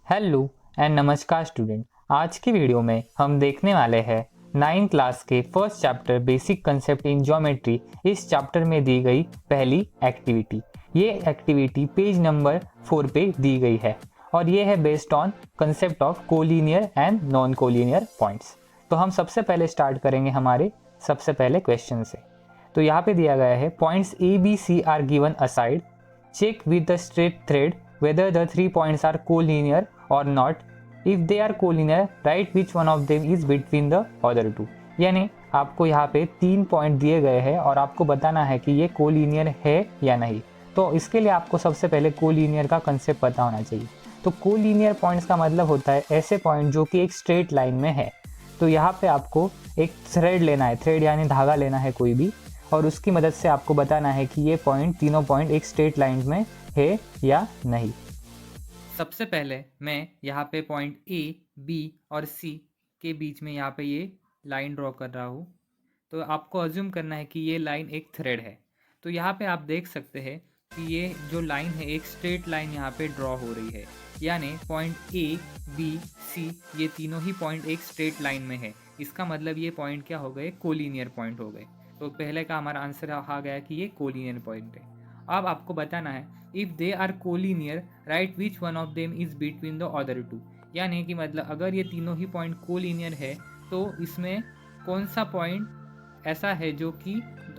Hello and नमस्कार student. आज की वीडियो में हम देखने वाले हैं 9th क्लास के first chapter basic concept in geometry. इस चैप्टर में दी गई पहली एक्टिविटी। ये एक्टिविटी पेज नंबर 4 पे दी गई है और ये है based on concept of collinear and non collinear points. तो हम सबसे पहले स्टार्ट करेंगे हमारे सबसे पहले क्वेश्चन से। तो यहाँ पे दिया गया है points A B C are given aside, check with the straight thread whether the 3 points are collinear or not. If they are collinear, write which one of them is between the other two. यानी आपको यहाँ पे 3 point दिए गए हैं और आपको बताना है कि ये कोलिनियर है या नहीं। तो इसके लिए आपको सबसे पहले कोलिनियर का कंसेप्ट पता होना चाहिए। तो कोलिनियर पॉइंट्स का मतलब होता है ऐसे पॉइंट जो कि एक स्ट्रेट लाइन में है। तो यहाँ पे आपको एक थ्रेड लेना है, थ्रेड यानी धागा लेना है कोई भी, और उसकी मदद से आपको बताना है कि ये पॉइंट तीनों पॉइंट एक स्ट्रेट लाइन में है या नहीं। सबसे पहले मैं यहाँ पे पॉइंट ए, बी और सी के बीच में यहाँ पे ये लाइन ड्रॉ कर रहा हूँ। तो आपको अज्यूम करना है कि ये लाइन एक थ्रेड है। तो यहाँ पे आप देख सकते हैं कि ये जो लाइन है एक स्ट्रेट लाइन यहाँ पे ड्रॉ हो रही है। यानी पॉइंट ए, बी, सी ये तीनों ही पॉइंट एक स्ट्रेट लाइन में है। इसका मतलब ये पॉइंट क्या हो गए, कोलिनियर पॉइंट हो गए। तो पहले का हमारा आंसर आ गया कि ये कोलिनियर पॉइंट है। अब आपको बताना है if they are collinear right which one of them is between the other two. यानी कि मतलब अगर ये तीनों ही पॉइंट कोलिनियर है तो इसमें कौन सा पॉइंट ऐसा है जो कि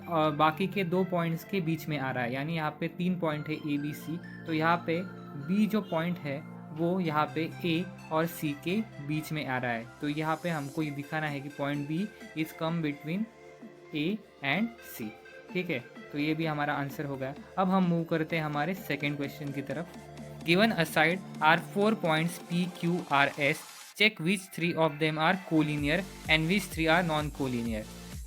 बाकी के दो पॉइंट्स के बीच में आ रहा है। यानी यहाँ पे 3 पॉइंट है ए बी सी, तो यहाँ पे बी जो पॉइंट है वो यहाँ पे ए और सी के बीच में आ रहा है। तो यहाँ पे हमको ये दिखाना है कि point B is come between A and C. ठीक है, तो ये भी हमारा आंसर हो गया। अब हम मूव करते हैं हमारे सेकेंड क्वेश्चन की तरफ। Given aside are 4 points P Q R S, check which 3 of them are collinear and which 3 are non collinear.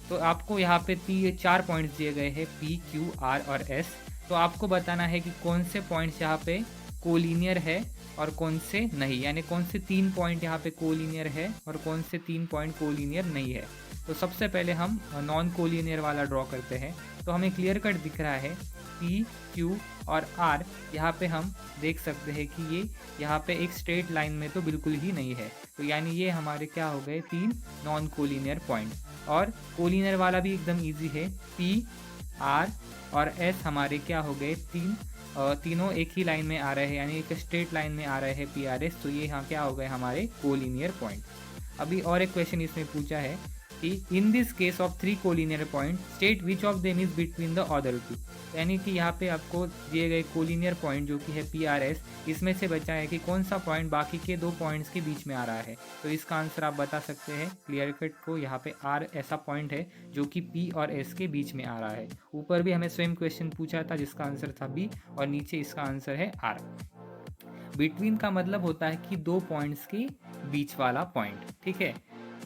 तो आपको यहाँ पे 4 पॉइंट्स दिए गए हैं पी क्यू आर और एस। तो आपको बताना है कि कौन से पॉइंट्स यहाँ पे कोलिनियर है और कौन से नहीं। यानी कौन से 3 पॉइंट यहाँ पे कोलिनियर है और कौन से 3 पॉइंट कोलिनियर नहीं है। तो सबसे पहले हम नॉन कोलिनियर वाला ड्रॉ करते हैं। तो हमें क्लियर कट दिख रहा है पी, क्यू और आर। यहाँ पे हम देख सकते हैं कि ये यहाँ पे एक स्ट्रेट लाइन में तो बिल्कुल ही नहीं है। तो यानी ये हमारे क्या हो गए, 3 नॉन कोलिनियर पॉइंट। और कोलिनियर वाला भी एकदम इजी है, पी, आर और एस हमारे क्या हो गए, तीनों एक ही लाइन में आ रहे हैं, यानी एक स्ट्रेट लाइन में आ रहे हैं पी आर एस। तो ये यहाँ क्या हो गए हमारे कोलिनियर पॉइंट। अभी और एक क्वेश्चन इसमें पूछा है कि in this case of 3 collinear point state which of them is between the other two. यानी कि यहाँ पे आपको दिए गए कोलिनियर पॉइंट जो कि है पी आर एस, इसमें से बचा है कि कौन सा पॉइंट बाकी के दो पॉइंट्स के बीच में आ रहा है। तो इसका आंसर आप बता सकते हैं क्लियर कट को, यहाँ पे आर ऐसा पॉइंट है जो कि पी और एस के बीच में आ रहा है। ऊपर भी हमें सेम क्वेश्चन पूछा था जिसका आंसर था बी, और नीचे इसका आंसर है आर। बिटवीन का मतलब होता है कि दो पॉइंट्स के बीच वाला पॉइंट। ठीक है,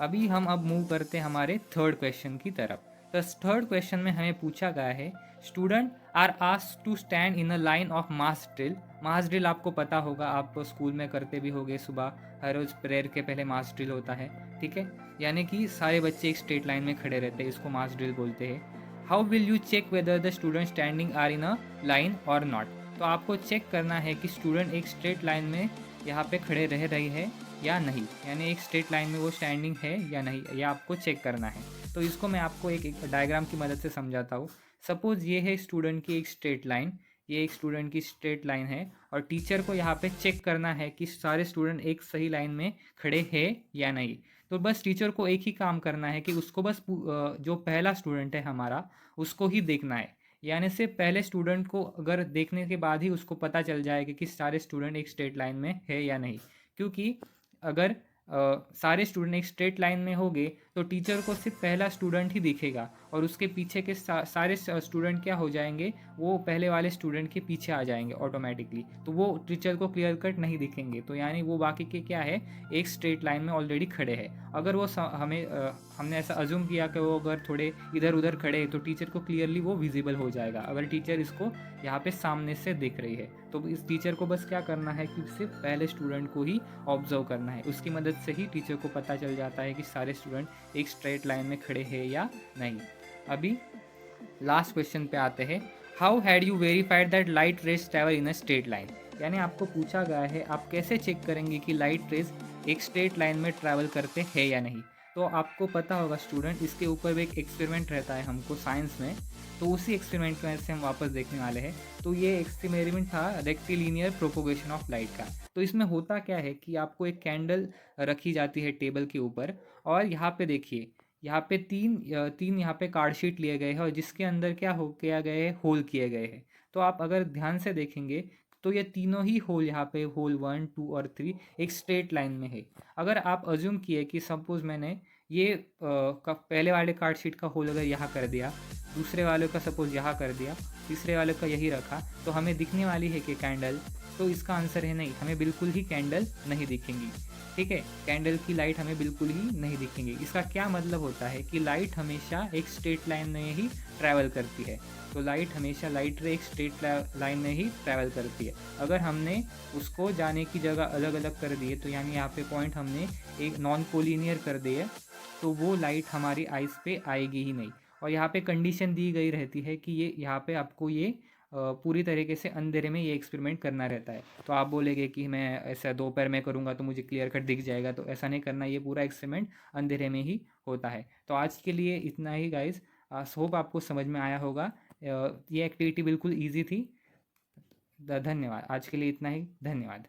अभी हम अब मूव करते हैं हमारे थर्ड क्वेश्चन की तरफ। तो थर्ड क्वेश्चन में हमें पूछा गया है student are asked to stand in a line of mass drill. Mass drill आपको पता होगा, आप स्कूल में करते भी होगे, सुबह हर रोज प्रेयर के पहले मास ड्रिल होता है। ठीक है, यानी कि सारे बच्चे एक स्ट्रेट लाइन में खड़े रहते हैं, इसको मास ड्रिल बोलते हैं। How will you check whether the student standing are in a line और नॉट। तो आपको चेक करना है कि स्टूडेंट एक स्ट्रेट लाइन में यहाँ पे खड़े रह रही है या नहीं। यानी एक स्ट्रेट लाइन में वो स्टैंडिंग है या नहीं, यह आपको चेक करना है। तो इसको मैं आपको एक डायग्राम की मदद से समझाता हूँ। सपोज़ ये है स्टूडेंट की एक स्ट्रेट लाइन, ये एक स्टूडेंट की स्ट्रेट लाइन है, और टीचर को यहाँ पे चेक करना है कि सारे स्टूडेंट एक सही लाइन में खड़े हैं या नहीं। तो बस टीचर को एक ही काम करना है कि उसको बस जो पहला स्टूडेंट है हमारा उसको ही देखना है। यानी से पहले स्टूडेंट को अगर देखने के बाद ही उसको पता चल जाएगा कि सारे स्टूडेंट एक स्ट्रेट लाइन में है या नहीं। क्योंकि अगर सारे स्टूडेंट एक स्ट्रेट लाइन में होंगे तो टीचर को सिर्फ पहला स्टूडेंट ही दिखेगा, और उसके पीछे के सारे स्टूडेंट क्या हो जाएंगे, वो पहले वाले स्टूडेंट के पीछे आ जाएंगे ऑटोमेटिकली। तो वो टीचर को क्लियर कट नहीं दिखेंगे। तो यानी वो बाकी के क्या है, एक स्ट्रेट लाइन में ऑलरेडी खड़े हैं। अगर वो हमने ऐसा अज्यूम किया कि वो अगर थोड़े इधर उधर खड़े हैं तो टीचर को क्लियरली वो विजिबल हो जाएगा, अगर टीचर इसको यहाँ पे सामने से देख रही है। तो इस टीचर को बस क्या करना है कि सिर्फ पहले स्टूडेंट को ही ऑब्जर्व करना है। उसकी मदद से ही टीचर को पता चल जाता है कि सारे स्टूडेंट एक स्ट्रेट लाइन में खड़े हैं या नहीं। अभी लास्ट क्वेश्चन पे आते हैं। How had you verified that light rays travel in a straight line. यानी आपको पूछा गया है आप कैसे चेक करेंगे कि लाइट रेज एक स्ट्रेट लाइन में ट्रैवल करते हैं या नहीं। तो आपको पता होगा स्टूडेंट, इसके ऊपर भी एक एक्सपेरिमेंट रहता है हमको साइंस में, तो उसी एक्सपेरिमेंट की वजह से हम वापस देखने वाले हैं। तो ये एक्सपेरिमेंट था रेक्टिलिनियर प्रोपोगेशन ऑफ लाइट का। तो इसमें होता क्या है कि आपको एक कैंडल रखी जाती है टेबल के ऊपर, और यहाँ पे देखिए, यहाँ पे तीन यहाँ पे कार्ड शीट लिए गए हैं और जिसके अंदर क्या हो किया गया है, होल किए गए हैं। तो आप अगर ध्यान से देखेंगे तो ये तीनों ही होल, यहाँ पे होल 1, 2 और 3 एक स्ट्रेट लाइन में है। अगर आप अज्यूम किए कि सपोज मैंने ये पहले वाले कार्ड शीट का होल अगर यहाँ कर दिया, दूसरे वाले का सपोज यहाँ कर दिया, तीसरे वाले का यही रखा, तो हमें दिखने वाली है कि कैंडल। तो इसका आंसर है नहीं, हमें बिल्कुल ही कैंडल नहीं दिखेंगी। ठीक है, कैंडल की लाइट हमें बिल्कुल ही नहीं दिखेंगी। इसका क्या मतलब होता है कि लाइट हमेशा एक स्ट्रेट लाइन में ही ट्रैवल करती है। तो लाइट हमेशा, लाइट रे एक स्ट्रेट लाइन में ही ट्रैवल करती है। अगर हमने उसको जाने की जगह अलग अलग कर दिए, तो यानी यहाँ पे पॉइंट हमने एक नॉन कोलिनियर कर दिए, तो वो लाइट हमारी आइज़ पे आएगी ही नहीं। और यहाँ पे कंडीशन दी गई रहती है कि ये यहाँ पे आपको ये पूरी तरीके से अंधेरे में ये एक्सपेरिमेंट करना रहता है। तो आप बोलेंगे कि मैं ऐसा दोपहर में करूँगा तो मुझे क्लियर कट दिख जाएगा, तो ऐसा नहीं करना, ये पूरा एक्सपेरिमेंट अंधेरे में ही होता है। तो आज के लिए इतना ही गाइज, होप आपको समझ में आया होगा। ये एक्टिविटी बिल्कुल ईजी थी। धन्यवाद, आज के लिए इतना ही, धन्यवाद।